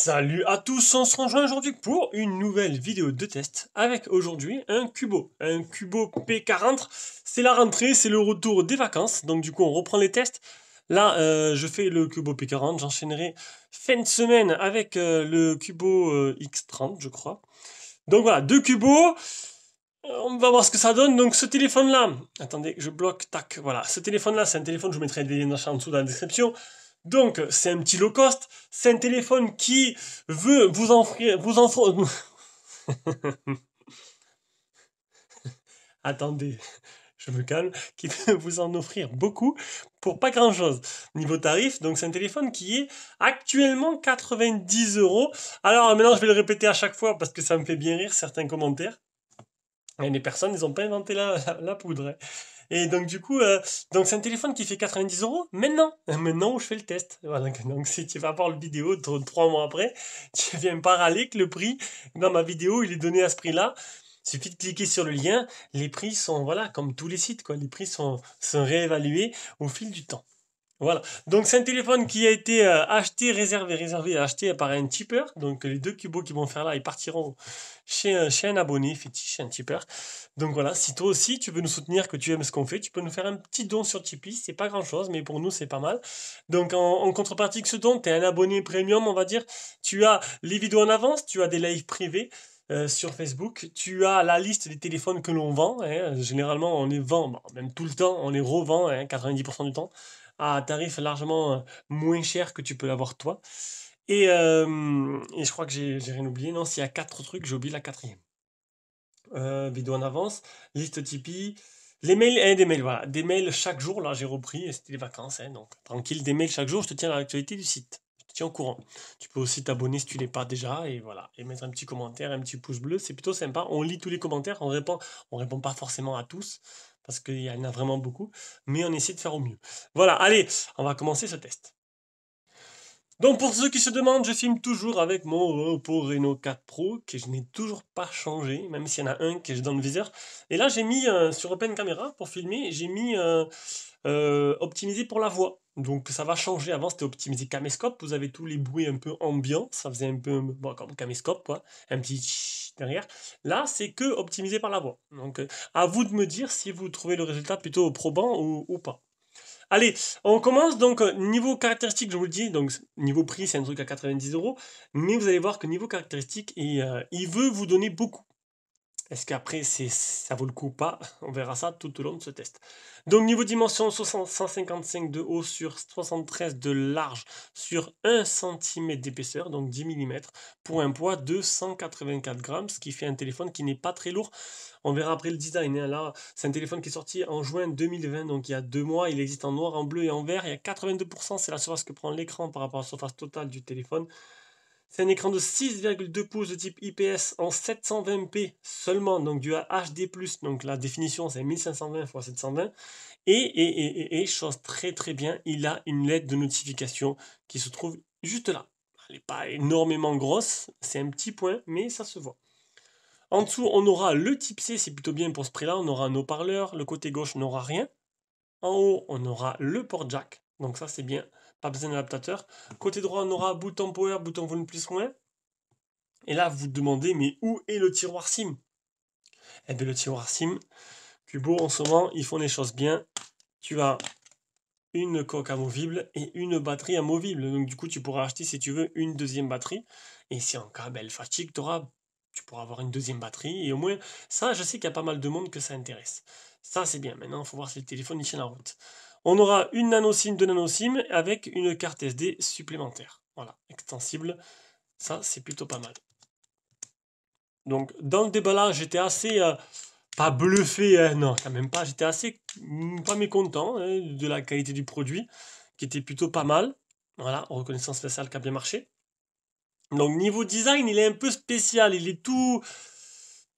Salut à tous, on se rejoint aujourd'hui pour une nouvelle vidéo de test avec aujourd'hui un Cubo P40. C'est la rentrée, c'est le retour des vacances, donc du coup on reprend les tests. Là, je fais le Cubo P40, j'enchaînerai fin de semaine avec le Cubo X30, je crois. Donc voilà, deux Cubos. On va voir ce que ça donne. Donc ce téléphone-là, attendez, je bloque, tac, voilà. Ce téléphone-là, c'est un téléphone, je vous mettrai des liens en dessous dans la description. Donc c'est un petit low cost, c'est un téléphone qui veut vous offrir, attendez, je me calme, qui veut vous en offrir beaucoup pour pas grand-chose. Niveau tarif, donc c'est un téléphone qui est actuellement 90 euros. Alors maintenant, je vais le répéter à chaque fois parce que ça me fait bien rire certains commentaires. Et les personnes, ils n'ont pas inventé la poudre, hein. Et donc du coup, donc c'est un téléphone qui fait 90 euros maintenant où je fais le test. Voilà, donc si tu vas voir le vidéo 3 mois après, tu viens pas râler que le prix dans ma vidéo il est donné à ce prix-là. Il suffit de cliquer sur le lien. Les prix sont, voilà, comme tous les sites, quoi. Les prix sont réévalués au fil du temps. Voilà. Donc c'est un téléphone qui a été acheté, réservé, acheté par un tipeur. Donc les deux cubos qui vont faire là, ils partiront chez un abonné fétiche, un tipeur. Donc voilà, si toi aussi tu veux nous soutenir, que tu aimes ce qu'on fait, tu peux nous faire un petit don sur Tipeee. C'est pas grand chose, mais pour nous c'est pas mal. Donc en contrepartie de ce don, tu es un abonné premium, on va dire. Tu as les vidéos en avance, tu as des lives privés. Sur Facebook, tu as la liste des téléphones que l'on vend, hein. Généralement on les vend, bon, même tout le temps, on les revend, hein, 90% du temps à un tarif largement moins cher que tu peux l'avoir toi. Et je crois que j'ai rien oublié. Non, s'il y a 4 trucs, j'ai oublié la quatrième. Vidéo en avance, liste Tipeee, les mails, des mails, voilà. Des mails chaque jour, là j'ai repris, et c'était les vacances, hein, donc tranquille, des mails chaque jour, je te tiens à l'actualité du site. Je te tiens au courant. Tu peux aussi t'abonner si tu l'es pas déjà, et voilà. Et mettre un petit commentaire, un petit pouce bleu, c'est plutôt sympa. On lit tous les commentaires, on répond pas forcément à tous, parce qu'il y en a vraiment beaucoup, mais on essaie de faire au mieux. Voilà, allez, on va commencer ce test. Donc pour ceux qui se demandent, je filme toujours avec mon Oppo Reno 4 Pro que je n'ai toujours pas changé, même s'il y en a un que j'ai dans le viseur. Et là j'ai mis sur Open Camera pour filmer, j'ai mis optimisé pour la voix. Donc ça va changer. Avant c'était optimisé caméscope, vous avez tous les bruits un peu ambiants, ça faisait un peu bon, comme caméscope quoi, un petit tch derrière. Là c'est que optimisé par la voix. Donc à vous de me dire si vous trouvez le résultat plutôt probant ou pas. Allez, on commence donc niveau caractéristique, je vous le dis, donc niveau prix c'est un truc à 90 euros, mais vous allez voir que niveau caractéristique, il veut vous donner beaucoup. Est-ce qu'après ça vaut le coup ou pas? On verra ça tout au long de ce test. Donc niveau dimension, 155 de haut sur 73 de large sur 1 cm d'épaisseur, donc 10 mm, pour un poids de 184 grammes, ce qui fait un téléphone qui n'est pas très lourd. On verra après le design, hein. Là, c'est un téléphone qui est sorti en juin 2020, donc il y a 2 mois. Il existe en noir, en bleu et en vert. Il y a 82%, c'est la surface que prend l'écran par rapport à la surface totale du téléphone. C'est un écran de 6,2 pouces de type IPS en 720p seulement, donc du HD+, donc la définition c'est 1520 x 720. Et chose très très bien, il a une LED de notification qui se trouve juste là. Elle n'est pas énormément grosse, c'est un petit point, mais ça se voit. En dessous, on aura le type C, c'est plutôt bien pour ce prix-là. On aura un haut-parleur, le côté gauche n'aura rien. En haut, on aura le port jack, donc ça c'est bien, pas besoin d'adaptateur. Côté droit, on aura bouton power, bouton volume plus moins. Et là, vous vous demandez, mais où est le tiroir SIM? Eh bien, le tiroir SIM, Cubo, en ce moment, ils font les choses bien. Tu as une coque amovible et une batterie amovible. Donc, du coup, tu pourras acheter, si tu veux, une deuxième batterie. Et si en cas, elle fatigue, tu pourras avoir une deuxième batterie. Et au moins, ça, je sais qu'il y a pas mal de monde que ça intéresse. Ça, c'est bien. Maintenant, il faut voir si le téléphone il tient la route. On aura une nano SIM, deux nano SIM avec une carte SD supplémentaire. Voilà, extensible. Ça, c'est plutôt pas mal. Donc, dans le déballage, j'étais assez, pas bluffé, hein, non, quand même pas, j'étais assez, pas mécontent, hein, de la qualité du produit, qui était plutôt pas mal. Voilà, reconnaissance faciale qui a bien marché. Donc, niveau design, il est un peu spécial, il est tout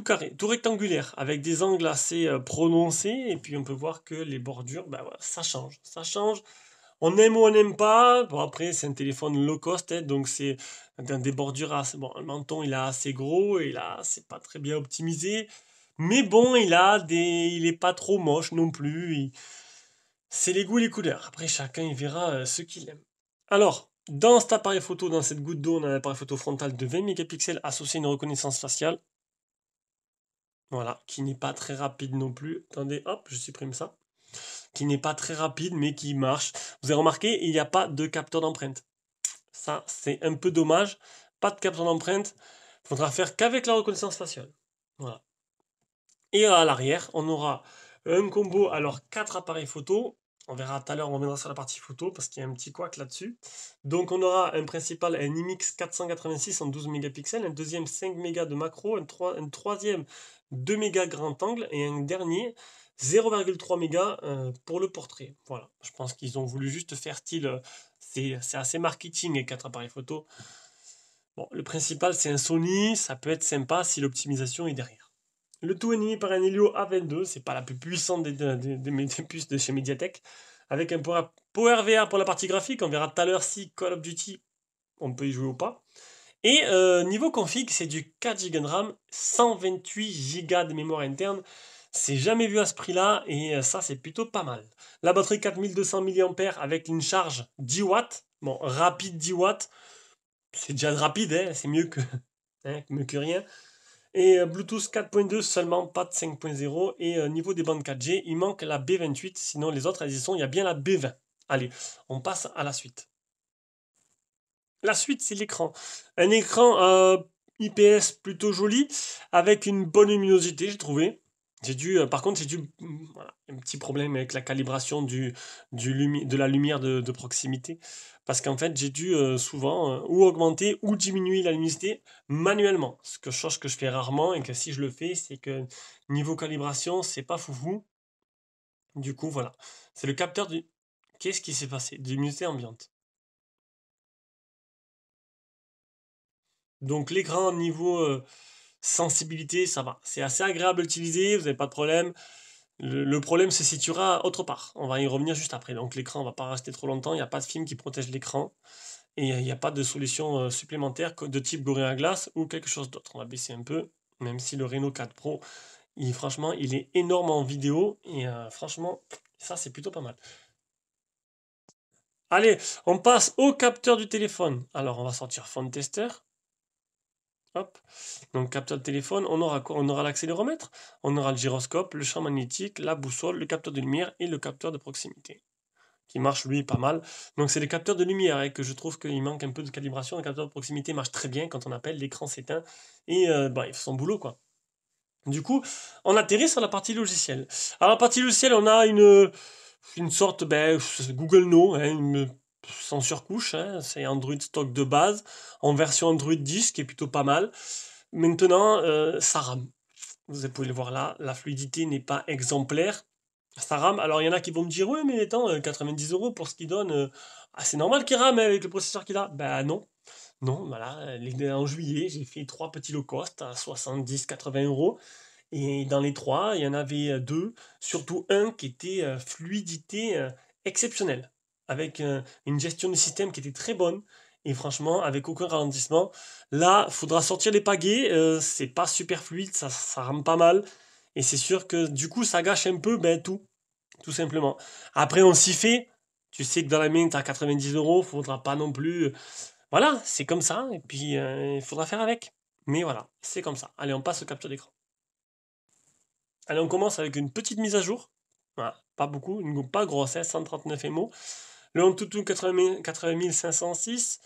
carré, tout rectangulaire, avec des angles assez prononcés, et puis on peut voir que les bordures, bah, voilà, ça change, ça change. On aime ou on n'aime pas. Bon, après, c'est un téléphone low cost, hein, donc c'est dans des bordures assez... Bon, le menton, il est assez gros et là, c'est pas très bien optimisé. Mais bon, il est pas trop moche non plus. C'est les goûts et les couleurs. Après, chacun, il verra ce qu'il aime. Alors, dans cet appareil photo, dans cette goutte d'eau, on a un appareil photo frontal de 20 mégapixels associé à une reconnaissance faciale. Voilà, qui n'est pas très rapide non plus. Attendez, hop, je supprime ça. Qui n'est pas très rapide, mais qui marche. Vous avez remarqué, il n'y a pas de capteur d'empreinte. Ça, c'est un peu dommage. Pas de capteur d'empreinte. Il faudra faire qu'avec la reconnaissance faciale. Voilà. Et à l'arrière, on aura un combo, alors 4 appareils photo. On verra tout à l'heure, on reviendra sur la partie photo parce qu'il y a un petit couac là-dessus. Donc on aura un principal, un IMX 486 en 12 mégapixels, un deuxième 5 mégas de macro, un troisième 2 mégas grand angle et un dernier 0,3 mégas pour le portrait. Voilà, je pense qu'ils ont voulu juste faire style, c'est assez marketing et 4 appareils photo. Bon, le principal c'est un Sony, ça peut être sympa si l'optimisation est derrière. Le tout animé par un Helio A22, c'est pas la plus puissante des puces de chez Mediatek, avec un PowerVR pour la partie graphique, on verra tout à l'heure si Call of Duty, on peut y jouer ou pas. Et niveau config, c'est du 4 Go de RAM, 128 Go de mémoire interne, c'est jamais vu à ce prix-là, et ça c'est plutôt pas mal. La batterie 4200 mAh avec une charge 10 watts, bon, rapide 10 watts, c'est déjà rapide, hein, c'est mieux que, hein, mieux que rien. Et Bluetooth 4.2 seulement, pas de 5.0. Et niveau des bandes 4G, il manque la B28, sinon les autres elles y sont, il y a bien la B20. Allez, on passe à la suite. La suite, c'est l'écran. Un écran IPS plutôt joli, avec une bonne luminosité, j'ai trouvé. Par contre, voilà, un petit problème avec la calibration de la lumière de proximité. Parce qu'en fait, j'ai dû souvent ou augmenter ou diminuer la luminosité manuellement. Chose que je fais rarement et que si je le fais, c'est que niveau calibration, c'est pas foufou. Du coup, voilà. C'est le capteur du... Qu'est-ce qui s'est passé? De luminosité ambiante. Donc l'écran niveau sensibilité, ça va. C'est assez agréable à utiliser, vous n'avez pas de problème. Le problème se situera autre part. On va y revenir juste après. Donc l'écran ne va pas rester trop longtemps, il n'y a pas de film qui protège l'écran. Et il n'y a pas de solution supplémentaire de type Gorilla Glass ou quelque chose d'autre. On va baisser un peu, même si le Reno 4 Pro, franchement, il est énorme en vidéo. Et franchement, ça c'est plutôt pas mal. Allez, on passe au capteur du téléphone. Alors on va sortir Phone Tester. Hop. Donc capteur de téléphone, on aura quoi? On aura l'accéléromètre, on aura le gyroscope, le champ magnétique, la boussole, le capteur de lumière et le capteur de proximité, qui marche lui pas mal. Donc c'est les capteurs de lumière hein, que je trouve qu'il manque un peu de calibration. Le capteur de proximité marche très bien quand on appelle, l'écran s'éteint et bah, il fait son boulot quoi. Du coup, on atterrit sur la partie logicielle. Alors la partie logicielle, on a une sorte, ben, Google No, hein, sans surcouche, hein, c'est Android stock de base, en version Android 10, qui est plutôt pas mal. Maintenant, ça rame. Vous pouvez le voir là, la fluidité n'est pas exemplaire. Ça rame. Alors, il y en a qui vont me dire, oui, mais attends, 90 € pour ce qu'il donne, c'est normal qu'il rame avec le processeur qu'il a. Ben non. Non, voilà, en juillet, j'ai fait 3 petits low cost à 70-80 €. Et dans les 3, il y en avait 2, surtout un qui était fluidité exceptionnelle, avec une gestion du système qui était très bonne, et franchement, avec aucun ralentissement. Là, il faudra sortir les pagaies, c'est pas super fluide, ça rame pas mal, et c'est sûr que du coup, ça gâche un peu ben, tout simplement. Après, on s'y fait, tu sais que dans la main, tu as 90 €, faudra pas non plus... Voilà, c'est comme ça, et puis il faudra faire avec. Mais voilà, c'est comme ça. Allez, on passe au capture d'écran. Allez, on commence avec une petite mise à jour. Voilà, pas beaucoup, pas grosse, hein, 139 MO. Le Antutu 80506.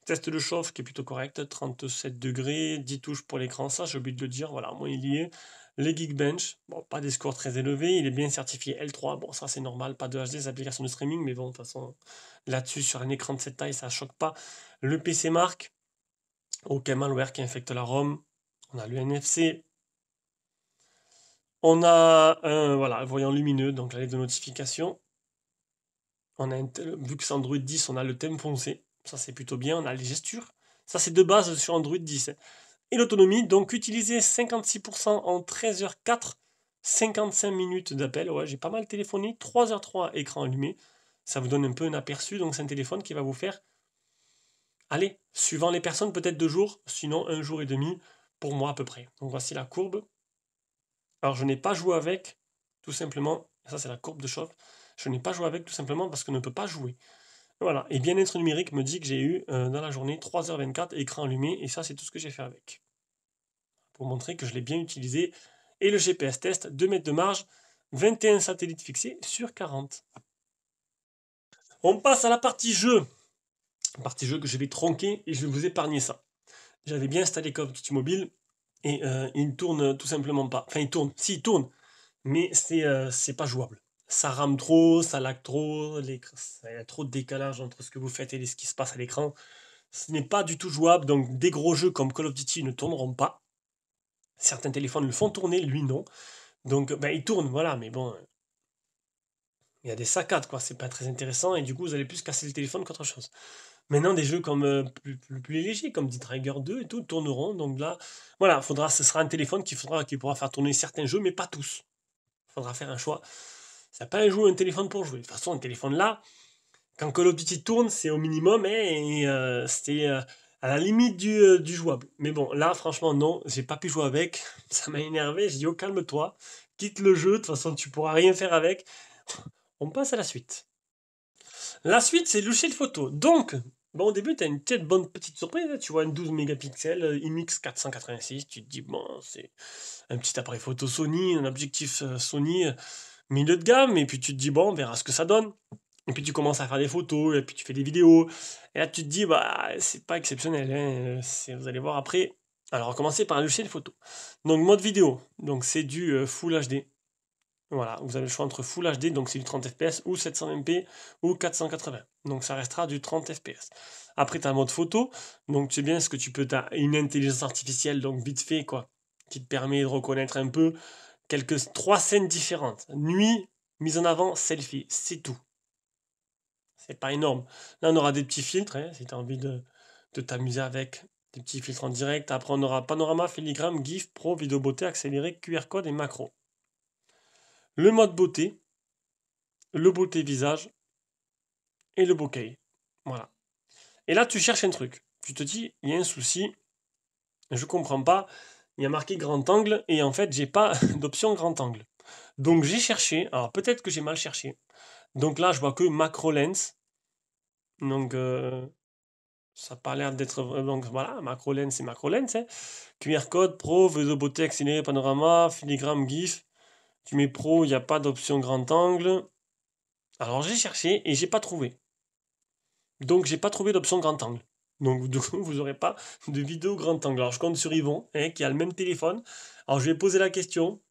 Test de chauffe qui est plutôt correct, 37 degrés, 10 touches pour l'écran, ça j'ai oublié de le dire, voilà, moi il y est. Les Geekbench, bon, pas des scores très élevés, il est bien certifié L3, bon ça c'est normal, pas de HD, des applications de streaming, mais bon, de toute façon, là-dessus, sur un écran de cette taille, ça choque pas. Le PC Mark, aucun malware qui infecte la ROM. On a le NFC, on a un voilà, voyant lumineux, donc la lettre de notification. On a vu que c'est Android 10, on a le thème foncé. Ça, c'est plutôt bien. On a les gestures. Ça, c'est de base sur Android 10. Et l'autonomie, donc utiliser 56% en 13h04, 55 minutes d'appel. Ouais, j'ai pas mal téléphoné. 3h03, écran allumé. Ça vous donne un peu un aperçu, donc c'est un téléphone qui va vous faire, allez, suivant les personnes, peut-être 2 jours, sinon 1 jour et demi, pour moi à peu près. Donc voici la courbe. Alors je n'ai pas joué avec, tout simplement, ça c'est la courbe de chauffe, je n'ai pas joué avec tout simplement parce qu'on ne peut pas jouer. Voilà, et bien-être numérique me dit que j'ai eu dans la journée 3h24 écran allumé, et ça c'est tout ce que j'ai fait avec. Pour montrer que je l'ai bien utilisé. Et le GPS test, 2 mètres de marge, 21 satellites fixés sur 40. On passe à la partie jeu. La partie jeu que je vais tronquer et je vais vous épargner ça. J'avais bien installé Call of Duty Mobile et il ne tourne tout simplement pas. Enfin, il tourne, si, il tourne, mais c'est pas jouable. Ça rame trop, ça lag trop, il y a trop de décalage entre ce que vous faites et ce qui se passe à l'écran. Ce n'est pas du tout jouable, donc des gros jeux comme Call of Duty ne tourneront pas. Certains téléphones le font tourner, lui non. Donc, ben, il tourne, voilà, mais bon, il y a des saccades, quoi, c'est pas très intéressant, et du coup, vous allez plus casser le téléphone qu'autre chose. Maintenant, des jeux comme plus légers, comme dit Trigger 2 et tout, tourneront, donc là, voilà, ce sera un téléphone qui pourra faire tourner certains jeux, mais pas tous. Il faudra faire un choix. C'est pas un jeu, un téléphone pour jouer. De toute façon, un téléphone là, quand Call of Duty tourne, c'est au minimum, hein, et c'est à la limite du jouable. Mais bon, là, franchement, non, j'ai pas pu jouer avec, ça m'a énervé, j'ai dit, oh, calme-toi, quitte le jeu, de toute façon, tu pourras rien faire avec. On passe à la suite. La suite, c'est le logiciel photo. Donc, bon, au début, tu as une bonne petite surprise, hein. Tu vois une 12 mégapixels, IMX 486, tu te dis, bon, c'est un petit appareil photo Sony, un objectif Sony, milieu de gamme, et puis tu te dis, bon, on verra ce que ça donne. Et puis tu commences à faire des photos, et puis tu fais des vidéos, et là tu te dis, bah, c'est pas exceptionnel, hein, vous allez voir après. Alors, on va commencer par un logiciel photo. Donc, mode vidéo, donc c'est du Full HD. Voilà, vous avez le choix entre Full HD, donc c'est du 30 fps, ou 720p, ou 480. Donc ça restera du 30 fps. Après, tu as un mode photo, donc tu sais bien ce que tu peux, tu as une intelligence artificielle, donc vite fait, quoi, qui te permet de reconnaître un peu 3 scènes différentes. Nuit, mise en avant, selfie, c'est tout. C'est pas énorme. Là, on aura des petits filtres, hein, si tu as envie de t'amuser avec des petits filtres en direct. Après, on aura panorama, filigrane, GIF, pro, vidéo beauté, accéléré, QR code et macro. Le mode beauté, le beauté visage et le bokeh. Voilà. Et là, tu cherches un truc. Tu te dis, il y a un souci, je comprends pas. Il y a marqué grand angle et en fait, j'ai pas d'option grand angle. Donc j'ai cherché. Alors peut-être que j'ai mal cherché. Donc là, je vois que macro lens. Donc ça n'a pas l'air d'être. Donc voilà, macro lens et macro lens. Hein. QR code, pro, vidéo beauté, accéléré, panorama, filigrane, GIF. Tu mets pro, il n'y a pas d'option grand angle. Alors j'ai cherché et j'ai pas trouvé. Donc j'ai pas trouvé d'option grand angle. Donc du coup, vous n'aurez pas de vidéo grand angle. Alors je compte sur Yvon, hein, qui a le même téléphone. Alors je vais poser la question.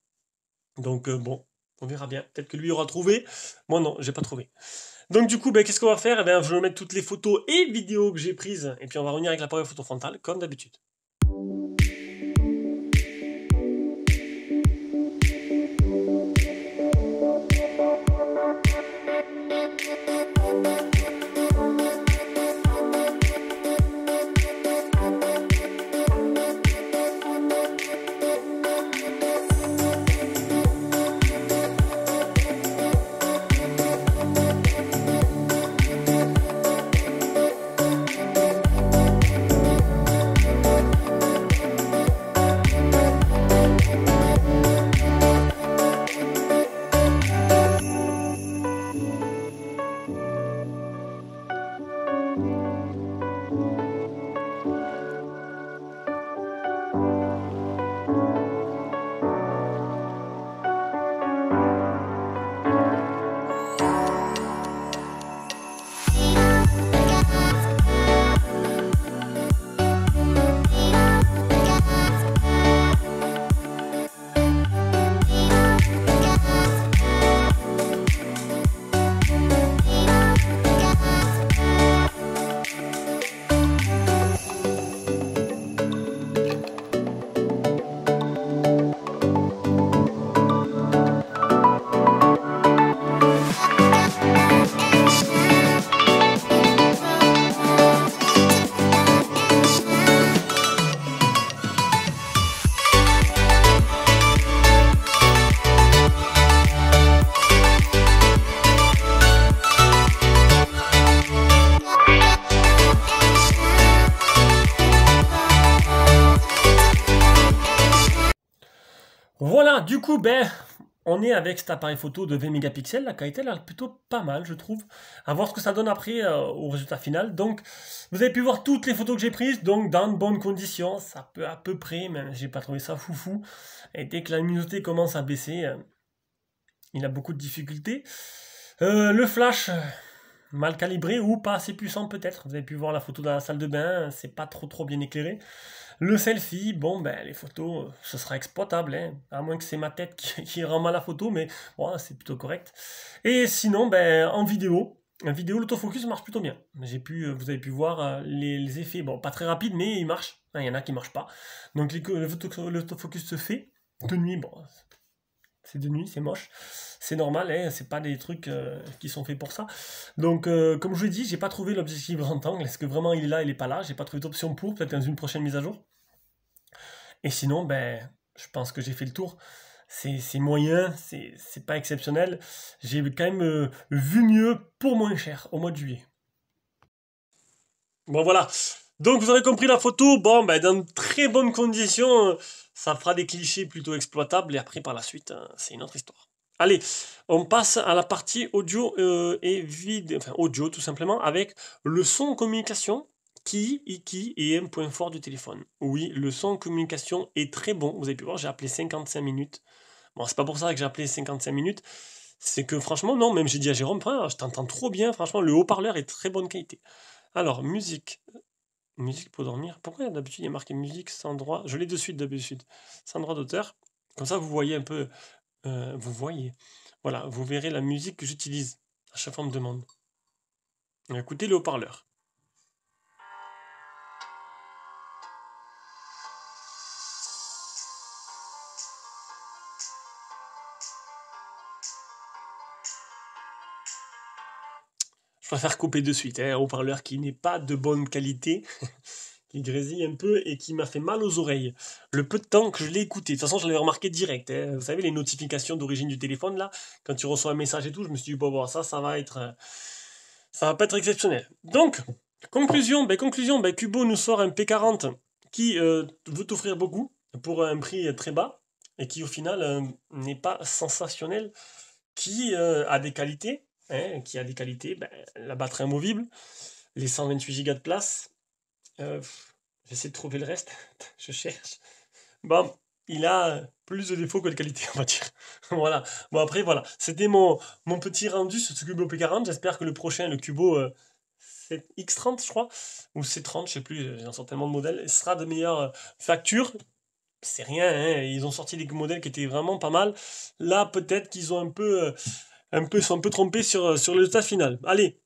Donc bon, on verra bien. Peut-être que lui aura trouvé. Moi non, j'ai pas trouvé. Donc du coup, ben, qu'est-ce qu'on va faire? Eh bien, je vais mettre toutes les photos et vidéos que j'ai prises. Et puis on va revenir avec l'appareil photo frontal, comme d'habitude. Voilà, du coup, ben, on est avec cet appareil photo de 20 mégapixels. La qualité, elle est plutôt pas mal, je trouve. À voir ce que ça donne après au résultat final. Donc, vous avez pu voir toutes les photos que j'ai prises, donc dans de bonnes conditions. Ça peut à peu près, même j'ai pas trouvé ça foufou. Et dès que la luminosité commence à baisser, il a beaucoup de difficultés. Le flash, mal calibré ou pas assez puissant peut-être. Vous avez pu voir la photo dans la salle de bain, c'est pas trop bien éclairé. Le selfie, bon ben les photos, ce sera exploitable, hein, à moins que c'est ma tête qui rend mal la photo, mais bon, c'est plutôt correct. Et sinon, ben en vidéo l'autofocus marche plutôt bien. Vous avez pu voir les effets, bon pas très rapide, mais il marche. Il y en a qui marchent pas. Donc l'autofocus se fait de nuit, bon c'est de nuit, c'est moche. C'est normal, hein, c'est pas des trucs qui sont faits pour ça. Donc, comme je vous l'ai dit, j'ai pas trouvé l'objectif grand angle. Est-ce que vraiment il est là, il est pas là? J'ai pas trouvé d'option pour, peut-être dans une prochaine mise à jour. Et sinon, ben, je pense que j'ai fait le tour. C'est moyen, c'est pas exceptionnel. J'ai quand même vu mieux pour moins cher au mois de juillet. Bon voilà. Donc vous aurez compris la photo. Bon, ben, dans de très bonnes conditions, ça fera des clichés plutôt exploitables. Et après, par la suite, c'est une autre histoire. Allez, on passe à la partie audio et vidéo, enfin audio tout simplement, avec le son en communication qui est un point fort du téléphone. Oui, le son en communication est très bon. Vous avez pu voir, j'ai appelé 55 minutes. Bon, c'est pas pour ça que j'ai appelé 55 minutes. C'est que franchement, non, même j'ai dit à Jérôme, je t'entends trop bien. Franchement, le haut-parleur est très bonne qualité. Alors, musique. Musique pour dormir. Pourquoi d'habitude il y a marqué musique sans droit? Je l'ai de suite d'habitude. Sans droit d'auteur. Comme ça, vous voyez un peu. Vous voyez. Voilà, vous verrez la musique que j'utilise. À chaque fois, on me demande. Écoutez le haut-parleur. Je préfère couper de suite, hein, un haut-parleur qui n'est pas de bonne qualité, qui grésille un peu et qui m'a fait mal aux oreilles. Le peu de temps que je l'ai écouté, de toute façon je l'avais remarqué direct, hein. Vous savez les notifications d'origine du téléphone là, quand tu reçois un message et tout, je me suis dit bon ça va être, ça va pas être exceptionnel. Donc conclusion, ben, Kubo nous sort un P40 qui veut t'offrir beaucoup pour un prix très bas et qui au final n'est pas sensationnel, qui a des qualités, hein, ben, la batterie amovible, les 128 Go de place. J'essaie de trouver le reste, je cherche. Bon, il a plus de défauts que de qualités, on va dire. Voilà. Bon, après, voilà. C'était mon petit rendu sur ce Cubo P40. J'espère que le prochain, le Cubo c'est X30, je crois, ou C30, je sais plus, ils ont tellement de modèles, sera de meilleure facture. C'est rien, hein, ils ont sorti des modèles qui étaient vraiment pas mal. Là, peut-être qu'ils ont sont un peu trompés sur le résultat final. Allez,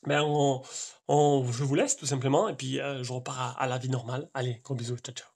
ben je vous laisse tout simplement, et puis je repars à la vie normale. Allez, gros bisous, ciao ciao.